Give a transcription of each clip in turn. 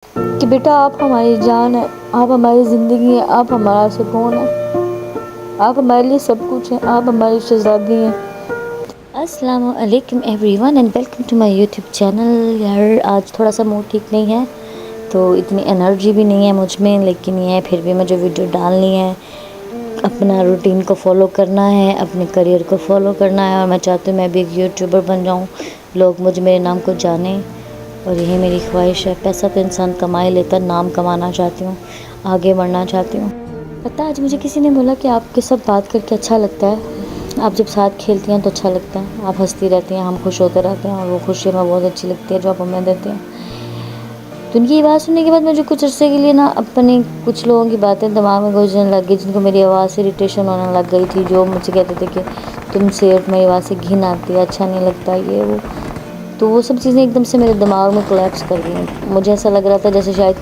کہ بیٹا آپ ہماری جان ہے، آپ ہماری زندگی ہیں، آپ ہمارا سکون ہے، آپ ہمارے لیے سب کچھ ہیں، آپ ہماری شہزادی ہیں۔ السلام علیکم everyone and welcome to my YouTube channel. یار آج تھوڑا سا موڈ ٹھیک نہیں ہے، تو اتنی انرجی بھی نہیں ہے مجھ میں، لیکن یہ پھر بھی مجھے ویڈیو ڈالنی ہے، اپنا روٹین کو فالو کرنا ہے، اپنے کریئر کو فالو کرنا ہے، اور میں چاہتی ہوں میں بھی ایک یوٹیوبر بن جاؤں، لوگ میرے نام کو جانیں، اور یہی میری خواہش ہے۔ پیسہ تو انسان کما ہی لیتا، نام کمانا چاہتی ہوں، آگے بڑھنا چاہتی ہوں۔ پتہ آج مجھے کسی نے بولا کہ آپ کے ساتھ بات کر کے اچھا لگتا ہے، آپ جب ساتھ کھیلتی ہیں تو اچھا لگتا ہے، آپ ہنستی رہتی ہیں، ہم خوش ہوتے رہتے ہیں، اور وہ خوشی ہمیں بہت اچھی لگتی ہے جو آپ ہمیں دیتے ہیں۔ تو ان کی یہ بات سننے کے بعد مجھے کچھ عرصے کے لیے نا اپنی کچھ لوگوں کی باتیں دماغ میں گھسنے لگ گئی، جن کو میری آواز سے اریٹیشن ہونے لگ گئی تھی، جو مجھ سے کہتے تھے کہ تم سے میری آواز سے گھن آتی ہے، اچھا نہیں لگتا یہ وہ۔ تو وہ سب چیزیں ایک دم سے میرے دماغ میں کولیپس کر گئیں۔ مجھے ایسا لگ رہا تھا جیسے شاید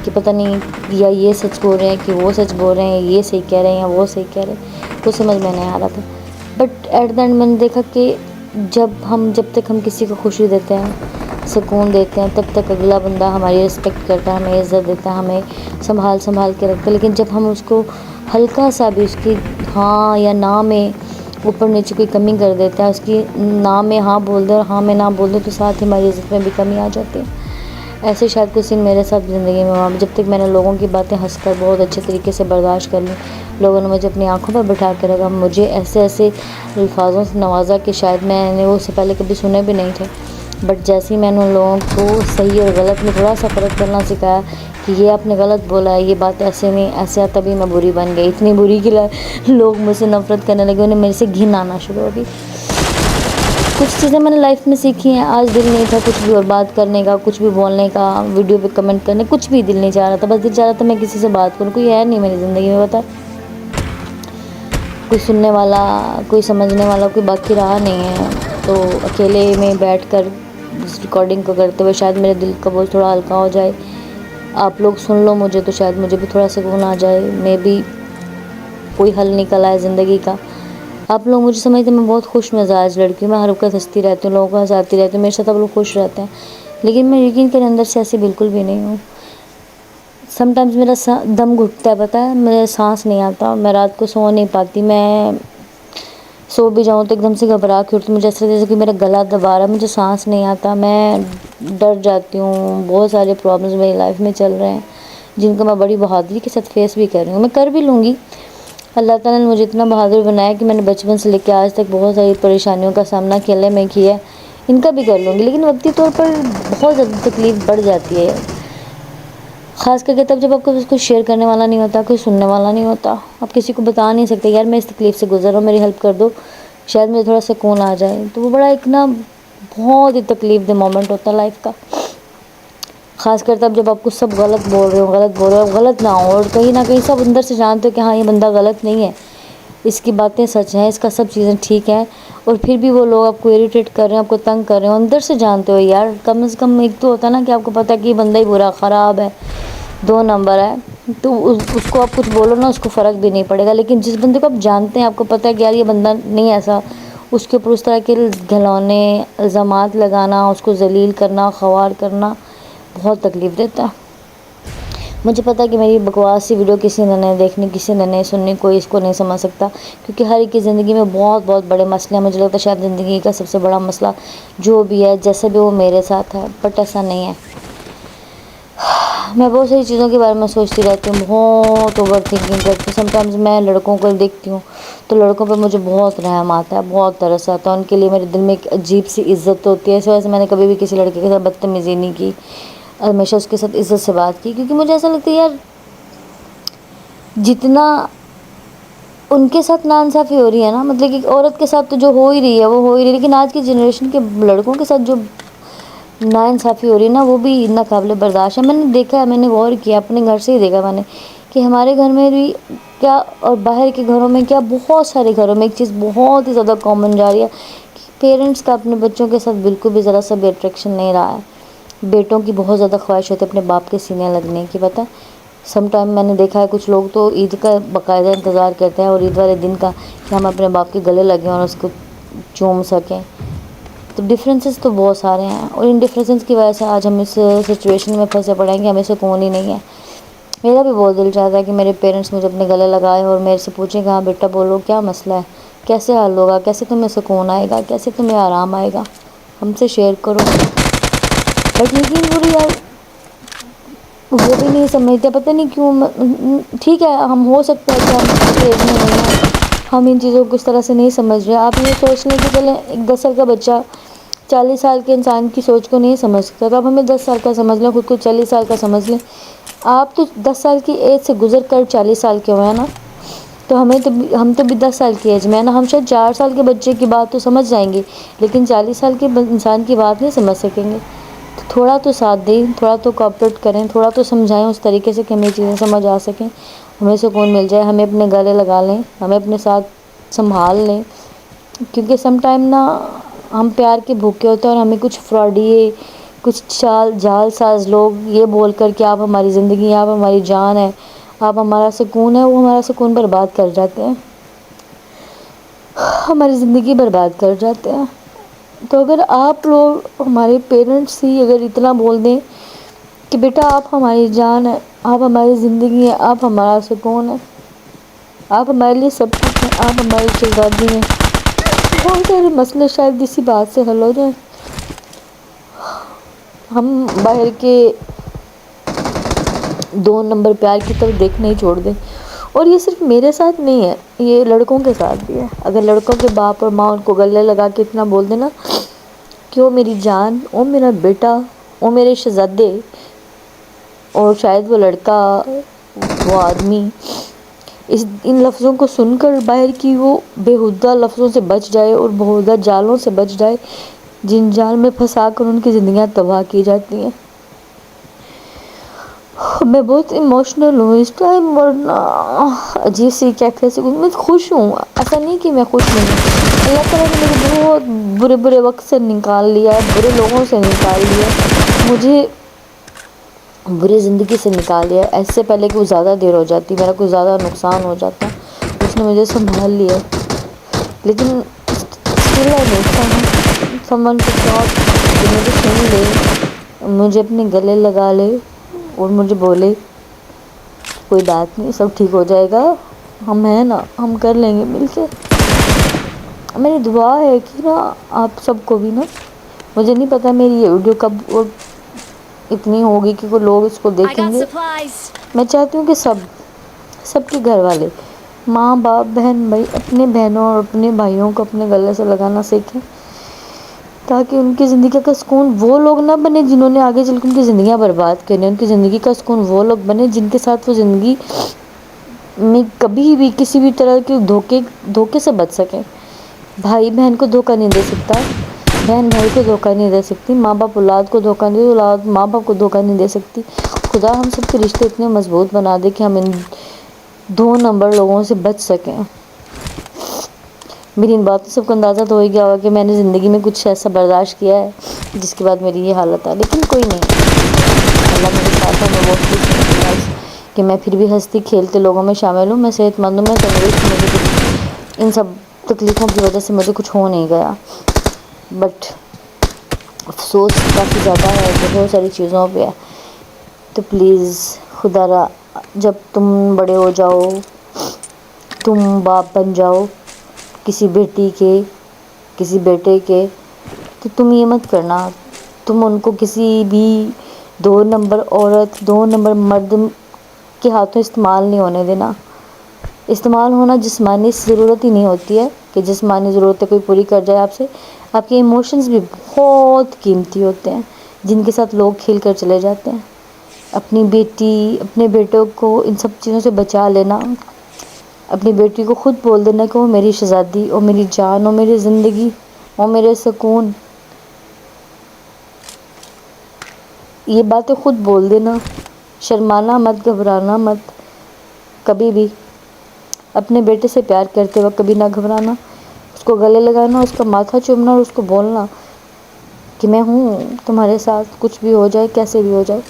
کہ پتہ نہیں یا یہ سچ بول رہے ہیں کہ وہ سچ بول رہے ہیں، یہ صحیح کہہ رہے ہیں یا وہ صحیح کہہ رہے ہیں، کچھ سمجھ میں نہیں آ رہا تھا۔ بٹ ایٹ دا اینڈ میں نے دیکھا کہ جب تک ہم کسی کو خوشی دیتے ہیں، سکون دیتے ہیں، تب تک اگلا بندہ ہماری رسپیکٹ کرتا ہے، ہمیں عزت دیتا ہے، ہمیں سنبھال کے رکھتا ہے۔ لیکن جب ہم اس کو ہلکا سا بھی اس کی ہاں یا نہ میں اوپر نیچے کوئی کمی کر دیتا ہے، اس کی نہ میں ہاں بول دے اور ہاں میں نہ بول دے، تو ساتھ ہی ہماری عزت میں بھی کمی آ جاتی ہے۔ ایسے شاید کچھ دن میرے ساتھ زندگی میں ہوا، جب تک میں نے لوگوں کی باتیں ہنس کر بہت اچھے طریقے سے برداشت کر لیں، لوگوں نے مجھے اپنی آنکھوں پر بٹھا کے رکھا، مجھے ایسے الفاظوں سے نوازا کہ شاید میں نے وہ اس سے پہلے کبھی سنے بھی نہیں تھے۔ بٹ جیسے ہی میں نے ان لوگوں کو صحیح اور غلط میں تھوڑا سا فرق کرنا سکھایا کہ یہ آپ نے غلط بولا ہے، یہ بات ایسے نہیں ایسے، تبھی میں بری بن گئی، اتنی بری کہ لوگ مجھ سے نفرت کرنے لگے، انہیں میرے سے گھن آنا شروع ہو گئی۔ کچھ چیزیں میں نے لائف میں سیکھی ہیں، آج دل نہیں تھا کچھ بھی اور بات کرنے کا، کچھ بھی بولنے کا، ویڈیو پہ کمنٹ کرنے، کچھ بھی دل نہیں چاہ رہا تھا، بس دل چاہ رہا تھا میں کسی سے بات کروں، کوئی ہے نہیں میری زندگی میں، بتا کوئی سننے والا، کوئی سمجھنے والا، کوئی باقی رہا نہیں ہے۔ تو اکیلے میں بیٹھ کر اس ریکارڈنگ کو کرتے ہوئے شاید میرے دل کا بوجھ تھوڑا ہلکا ہو جائے، آپ لوگ سن لو مجھے تو شاید مجھے بھی تھوڑا سکون آ جائے، میں بھی کوئی حل نکل آئے زندگی کا۔ آپ لوگ مجھے سمجھتے ہیں میں بہت خوش مزاج لڑکی ہوں، میں ہر وقت ہنستی رہتی ہوں، لوگوں کو ہنساتی رہتی ہوں، میرے ساتھ آپ لوگ خوش رہتے ہیں، لیکن میں یقین کریں اندر سے ایسی بالکل بھی نہیں ہوں۔ سم ٹائمز میرا دم گھٹتا ہے، پتہ ہے میرے سانس نہیں آتا، میں رات کو سو نہیں پاتی، میں سو بھی جاؤں تو ایک دم سے گھبرا کے اٹھتی ہوں، مجھے ایسا جیسے کہ میرا گلا دبا رہا ہے، مجھے سانس نہیں آتا، میں ڈر جاتی ہوں، بہت سارے پرابلمز میری لائف میں چل رہے ہیں جن کو میں بڑی بہادری کے ساتھ فیس بھی کر رہی ہوں، میں کر بھی لوں گی۔ اللہ تعالیٰ نے مجھے اتنا بہادر بنایا کہ میں نے بچپن سے لے کے آج تک بہت ساری پریشانیوں کا سامنا اکیلے میں کیا ہے، ان کا بھی کر لوں گی، لیکن وقتی طور پر بہت زیادہ تکلیف بڑھ جاتی ہے، خاص کر کے تب جب آپ کو اس کو شیئر کرنے والا نہیں ہوتا، کوئی سننے والا نہیں ہوتا، آپ کسی کو بتا نہیں سکتے یار میں اس تکلیف سے گزر رہا ہوں، میری ہیلپ کر دو، شاید مجھے تھوڑا سکون آ جائے۔ تو وہ بڑا ایک نا بہت ہی تکلیف دہ مومنٹ ہوتا ہے لائف کا، خاص کر تب جب آپ کو سب غلط بول رہے ہو، غلط نہ ہو، اور کہیں نہ کہیں سب اندر سے جانتے ہو کہ ہاں یہ بندہ غلط نہیں ہے، اس کی باتیں سچ ہیں، اس کا سب چیزیں ٹھیک ہیں، اور پھر بھی وہ لوگ آپ کو اریٹیٹ کر رہے ہیں، آپ کو تنگ کر رہے ہیں، اندر سے جانتے ہو یار، کم از کم ایک تو ہوتا ہے نا کہ آپ کو پتہ ہے کہ یہ بندہ ہی برا خراب ہے، 2 نمبر ہے، تو اس کو آپ کچھ بولو نا اس کو فرق بھی نہیں پڑے گا، لیکن جس بندے کو آپ جانتے ہیں، آپ کو پتہ ہے کہ یار یہ بندہ نہیں ایسا، اس کے اوپر اس طرح کے گھلونے الزامات لگانا، اس کو ذلیل کرنا، خوار کرنا بہت تکلیف دیتا ہے۔ مجھے پتہ ہے کہ میری بکواس سی ویڈیو کسی نے نہیں دیکھنی، کسی نے نہیں سننی، کوئی اس کو نہیں سمجھ سکتا، کیونکہ ہر ایک کی زندگی میں بہت بہت بڑے مسئلے ہیں، مجھے لگتا ہے شاید زندگی کا سب سے بڑا مسئلہ جو بھی ہے جیسے بھی وہ میرے ساتھ ہے، بٹ ایسا نہیں ہے۔ میں بہت ساری چیزوں کے بارے میں سوچتی رہتی ہوں، بہت اوور تھنکنگ کرتی ہوں، سم ٹائمز میں لڑکوں کو دیکھتی ہوں تو لڑکوں پہ مجھے بہت رحم آتا ہے، بہت ترس آتا ہے، ان کے لیے میرے دل میں ایک عجیب سی عزت ہوتی ہے، اس وجہ سے میں نے کبھی بھی کسی لڑکے کے ساتھ بدتمیزی نہیں کی، ہمیشہ اس کے ساتھ عزت سے بات کی، کیونکہ مجھے ایسا لگتا ہے یار جتنا ان کے ساتھ ناانصافی ہو رہی ہے نا، مطلب کہ عورت کے ساتھ تو جو ہو ہی رہی ہے وہ ہو ہی رہی ہے، لیکن آج کی جنریشن کے لڑکوں کے ساتھ جو ناانصافی ہو رہی ہے نا وہ بھی ناقابل برداشت ہے۔ میں نے دیکھا ہے، میں نے غور کیا، اپنے گھر سے ہی دیکھا میں نے کہ ہمارے گھر میں بھی کیا اور باہر کے گھروں میں کیا، بہت سارے گھروں میں ایک چیز بہت ہی زیادہ کامن جا رہی ہے کہ پیرنٹس کا اپنے بچوں کے ساتھ بالکل بھی ذرا سا بھی اٹریکشن نہیں رہا ہے، بیٹوں کی بہت زیادہ خواہش ہوتی ہے اپنے باپ کے سینے لگنے کی، پتہ سم ٹائم میں نے دیکھا ہے کچھ لوگ تو عید کا باقاعدہ انتظار کرتے ہیں، اور عید والے دن کا کہ ہم اپنے باپ کے گلے لگیں اور اس کو چوم سکیں، تو ڈفرینسز تو بہت سارے ہیں، اور ان ڈفرینسز کی وجہ سے آج ہم اس سچویشن میں پھنسے پڑے ہیں کہ ہمیں سکون ہی نہیں ہے۔ میرا بھی بہت دل چاہتا ہے کہ میرے پیرنٹس مجھے اپنے گلے لگائے اور میرے سے پوچھیں کہ ہاں بیٹا بولو کیا مسئلہ ہے، کیسے حل ہوگا، کیسے تمہیں سکون آئے گا، کیسے تمہیں آرام آئے گا، ہم سے شیئر کرو۔ بٹ یقین کرو یار، وہ بھی نہیں سمجھتے، پتہ نہیں کیوں۔ ٹھیک ہے، ہم ہو سکتا ہے کہ ہم اس ایج میں نہیں ہیں، ہم ان چیزوں کو اس طرح سے نہیں سمجھ رہے۔ آپ یہ سوچ لیں کہ چلیں ایک 10 سال کا بچہ 40 سال کے انسان کی سوچ کو نہیں سمجھ سکتا، تو اب ہمیں 10 سال کا سمجھ لیں، خود کو 40 سال کا سمجھ لیں۔ آپ تو 10 سال کی ایج سے گزر کر 40 سال کے ہوئے ہیں نا، تو ہم تو بھی 10 سال کی ایج میں ہے نا، ہم شاید 4 سال کے بچے کی بات تو سمجھ جائیں گے، لیکن 40 سال کے انسان کی بات نہیں سمجھ سکیں گے۔ تو تھوڑا تو ساتھ دیں، تھوڑا تو کوآپریٹ کریں، تھوڑا تو سمجھائیں اس طریقے سے کہ ہمیں چیزیں سمجھ آ سکیں، ہمیں سکون مل جائے، ہمیں اپنے گلے لگا لیں، ہمیں اپنے ساتھ سنبھال لیں۔ کیونکہ سم ٹائم نا ہم پیار کے بھوکے ہوتے ہیں، اور ہمیں کچھ فراڈیے، کچھ جال ساز لوگ یہ بول کر کہ آپ ہماری زندگی ہیں، آپ ہماری جان ہے، آپ ہمارا سکون ہے، وہ ہمارا سکون برباد کر جاتے ہیں، ہماری زندگی برباد کر جاتے ہیں۔ تو اگر آپ لوگ، ہمارے پیرنٹس ہی اگر اتنا بول دیں کہ بیٹا آپ ہماری جان ہے، آپ ہماری زندگی ہیں، آپ ہمارا سکون ہے، آپ ہمارے لیے سب کچھ ہیں، آپ ہماری شہزادی ہیں، بہت سارے مسئلے شاید اسی بات سے حل ہو جائیں۔ ہم باہر کے 2 نمبر پیار کی طرف دیکھنا ہی چھوڑ دیں۔ اور یہ صرف میرے ساتھ نہیں ہے، یہ لڑکوں کے ساتھ بھی ہے۔ اگر لڑکوں کے باپ اور ماں ان کو گلے لگا کے اتنا بول دینا کہ او میری جان، او میرا بیٹا، او میرے شہزادے، اور شاید وہ لڑکا، وہ آدمی ان لفظوں کو سن کر باہر کی وہ بےہودہ لفظوں سے بچ جائے اور بےہودہ جالوں سے بچ جائے جن جال میں پھنسا کر ان کی زندگیاں تباہ کی جاتی ہیں۔ میں بہت ایموشنل ہوں اس ٹائم، ورنہ عجیب سی کیفے سے میں خوش ہوں، ایسا نہیں کہ میں خوش نہیں ہوں۔ اللہ تعالیٰ نے مجھے بہت برے برے وقت سے نکال لیا ہے، برے لوگوں سے نکال لیا ہے، مجھے بری زندگی سے نکال دیا ہے۔ ایس سے پہلے کہ وہ زیادہ دیر ہو جاتی، میرا کوئی زیادہ نقصان ہو جاتا، اس نے مجھے سنبھال لیا ہے۔ لیکن still I need someone to talk, جو مجھے سن لے، مجھے اپنے گلے لگا لے اور مجھے بولے کوئی بات نہیں، سب ٹھیک ہو جائے گا، ہم ہیں نا، ہم کر لیں گے مل کے۔ میری دعا ہے کہ نا آپ سب کو بھی نا، مجھے نہیں پتا میری یہ ویڈیو کب اور اتنی ہوگی کہ کوئی لوگ اس کو دیکھیں گے۔ میں چاہتی ہوں کہ سب کے گھر والے، ماں باپ بہن بھائی، اپنے بہنوں اور اپنے بھائیوں کو اپنے گلے سے لگانا سیکھیں، تاکہ ان کی زندگی کا سکون وہ لوگ نہ بنے جنہوں نے آگے چل کے ان کی زندگیاں برباد کریں۔ ان کی زندگی کا سکون وہ لوگ بنے جن کے ساتھ وہ زندگی میں کبھی بھی کسی بھی طرح کے دھوکے سے بچ سکیں۔ بھائی بہن کو دھوکہ نہیں دے سکتا، بہن بھائی کو دھوکہ نہیں دے سکتی، ماں باپ اولاد کو دھوکہ نہیں دے، اولاد ماں باپ کو دھوکہ نہیں دے سکتی۔ خدا ہم سب کے رشتے اتنے مضبوط بنا دے کہ ہم ان 2 نمبر لوگوں سے بچ سکیں۔ میری ان باتوں سے کو اندازہ تو ہو ہی گیا ہوگا کہ میں نے زندگی میں کچھ ایسا برداشت کیا ہے جس کے بعد میری یہ حالت ہے، لیکن کوئی نہیں، اللہ میرے ساتھ ہے، میں بہت خوش ہوں کہ میں پھر بھی ہنستی کھیلتے لوگوں میں شامل ہوں، میں صحت مند ہوں، میں تندرست ہوں، مجھے کچھ ان سب تکلیفوں کی وجہ سے مجھے کچھ ہو نہیں گیا، بٹ افسوس کافی زیادہ ہے، بہت ساری چیزوں پہ ہے۔ تو پلیز خدا را، جب تم بڑے ہو جاؤ، تم باپ بن جاؤ کسی بیٹی کے، کسی بیٹے کے، تو تم یہ مت کرنا، تم ان کو کسی بھی 2 نمبر عورت، 2 نمبر مرد کے ہاتھوں استعمال نہیں ہونے دینا۔ استعمال ہونا جسمانی ضرورت ہی نہیں ہوتی ہے کہ جسمانی ضرورتیں کوئی پوری کر جائے آپ سے، آپ کے ایموشنز بھی بہت قیمتی ہوتے ہیں جن کے ساتھ لوگ کھیل کر چلے جاتے ہیں۔ اپنی بیٹی، اپنے بیٹوں کو ان سب چیزوں سے بچا لینا، اپنی بیٹی کو خود بول دینا کہ وہ میری شہزادی، وہ میری جان، وہ میری زندگی، وہ میرے سکون، یہ باتیں خود بول دینا۔ شرمانا مت، گھبرانا مت، کبھی بھی اپنے بیٹے سے پیار کرتے وقت کبھی نہ گھبرانا، اس کو گلے لگانا، اس کا ماتھا چومنا اور اس کو بولنا کہ میں ہوں تمہارے ساتھ، کچھ بھی ہو جائے، کیسے بھی ہو جائے،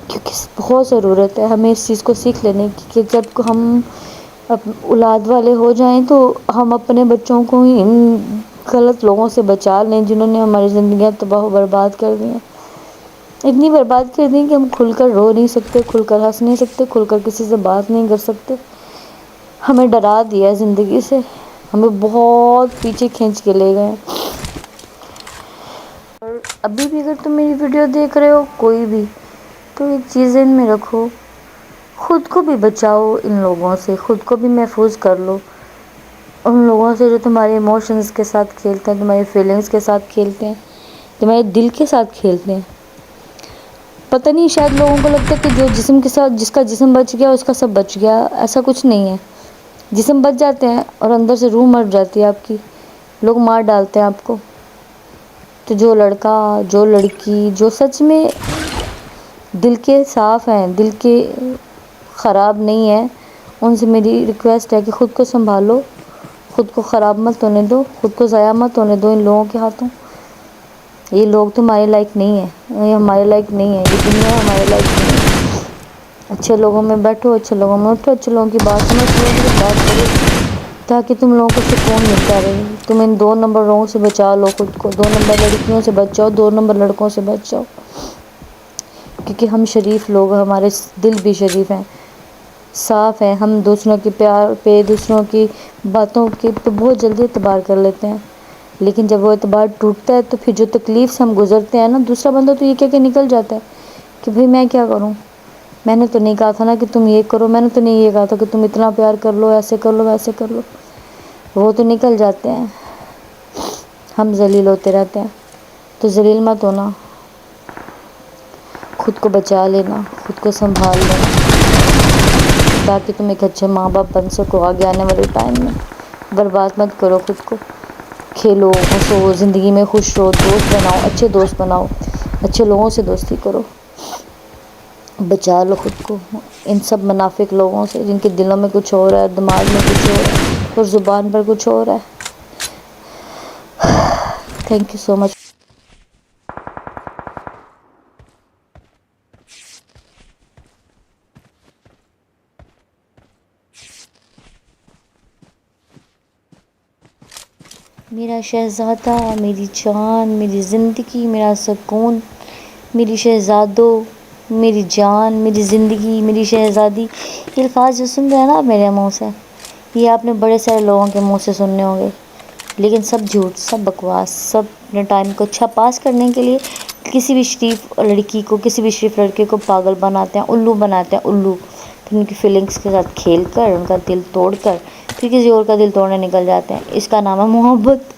کیونکہ بہت ضرورت ہے ہمیں اس چیز کو سیکھ لینے کی کہ جب ہم اولاد والے ہو جائیں تو ہم اپنے بچوں کو ہی غلط لوگوں سے بچا لیں جنہوں نے ہماری زندگیاں تباہ و برباد کر دی ہیں، اتنی برباد کر دی کہ ہم کھل کر رو نہیں سکتے، کھل کر ہنس نہیں سکتے، کھل کر کسی سے بات نہیں کر سکتے۔ ہمیں ڈرا دیا زندگی سے، ہمیں بہت پیچھے کھینچ کے لے گئے۔ اور ابھی بھی اگر تم میری ویڈیو دیکھ رہے ہو کوئی بھی، تو ایک چیز ذہن میں رکھو، خود کو بھی بچاؤ ان لوگوں سے، خود کو بھی محفوظ کر لو ان لوگوں سے جو تمہارے ایموشنز کے ساتھ کھیلتے ہیں، تمہاری فیلنگز کے ساتھ کھیلتے ہیں، تمہارے دل کے ساتھ کھیلتے ہیں۔ پتہ نہیں، شاید لوگوں کو لگتا ہے کہ جو جسم کے ساتھ، جس کا جسم بچ گیا اس کا سب بچ گیا، ایسا کچھ نہیں ہے۔ جسم بچ جاتے ہیں اور اندر سے روح مر جاتی ہے آپ کی، لوگ مار ڈالتے ہیں آپ کو۔ تو جو لڑکا، جو لڑکی، جو سچ میں دل کے صاف ہیں، دل کے خراب نہیں ہیں، ان سے میری ریکویسٹ ہے کہ خود کو سنبھالو، خود کو خراب مت ہونے دو، خود کو ضائع مت ہونے دو ان لوگوں کے ہاتھوں۔ یہ لوگ تمہارے لائق نہیں ہیں، یہ ہمارے لائق نہیں ہے، یہ دنیا ہمارے لائق نہیں ہے۔ اچھے لوگوں میں بیٹھو، اچھے لوگوں میں اٹھو، اچھے لوگوں کی بات سنو، اچھے لوگوں کی بات کرو، تاکہ تم لوگوں کو سکون ملتا رہے۔ تم ان 2 نمبر لوگوں سے بچا لو خود کو، 2 نمبر لڑکیوں سے بچ جاؤ، 2 نمبر لڑکوں سے بچ جاؤ، کیونکہ ہم شریف لوگ، ہمارے دل بھی شریف ہیں، صاف ہیں۔ ہم دوسروں کے پیار پہ، دوسروں کی باتوں کے پہ بہت جلدی اعتبار کر لیتے ہیں، لیکن جب وہ اعتبار ٹوٹتا ہے تو پھر جو تکلیف سے ہم گزرتے ہیں نا، دوسرا بندہ تو یہ کہہ کے نکل جاتا ہے کہ بھئی میں کیا کروں، میں نے تو نہیں کہا تھا نا کہ تم یہ کرو، میں نے تو نہیں یہ کہا تھا کہ تم اتنا پیار کر لو، ایسے کر لو، ویسے کر لو۔ وہ تو نکل جاتے ہیں، ہم ذلیل ہوتے رہتے ہیں۔ تو ذلیل مت ہونا، خود کو بچا لینا، خود کو سنبھال لینا، تاکہ تم ایک اچھے ماں باپ بن سکو آگے آنے والے ٹائم میں۔ برباد مت کرو خود کو، کھیلو، ہنسو، زندگی میں خوش رہو، دوست بناؤ، اچھے دوست بناؤ، اچھے لوگوں سے دوستی کرو، بچا لو خود کو ان سب منافق لوگوں سے جن کے دلوں میں کچھ اور ہے، دماغ میں کچھ اور ہے اور زبان پر کچھ اور ہے۔ تھینک یو سو مچ۔ میرا شہزادہ، میری جان، میری زندگی، میرا سکون، میری شہزادو، میری جان، میری زندگی، میری شہزادی، یہ الفاظ جو سن رہے ہیں نا آپ میرے منہ سے، یہ آپ نے بڑے سارے لوگوں کے منہ سے سننے ہوں گے، لیکن سب جھوٹ، سب بکواس، سب اپنے ٹائم کو اچھا پاس کرنے کے لیے کسی بھی شریف لڑکی کو، کسی بھی شریف لڑکے کو پاگل بناتے ہیں، الو بناتے ہیں، الو۔ پھر ان کی فیلنگس کے ساتھ کھیل کر، ان کا دل توڑ کر، پھر کسی اور کا دل توڑنے نکل جاتے ہیں۔ اس کا نام ہے محبت۔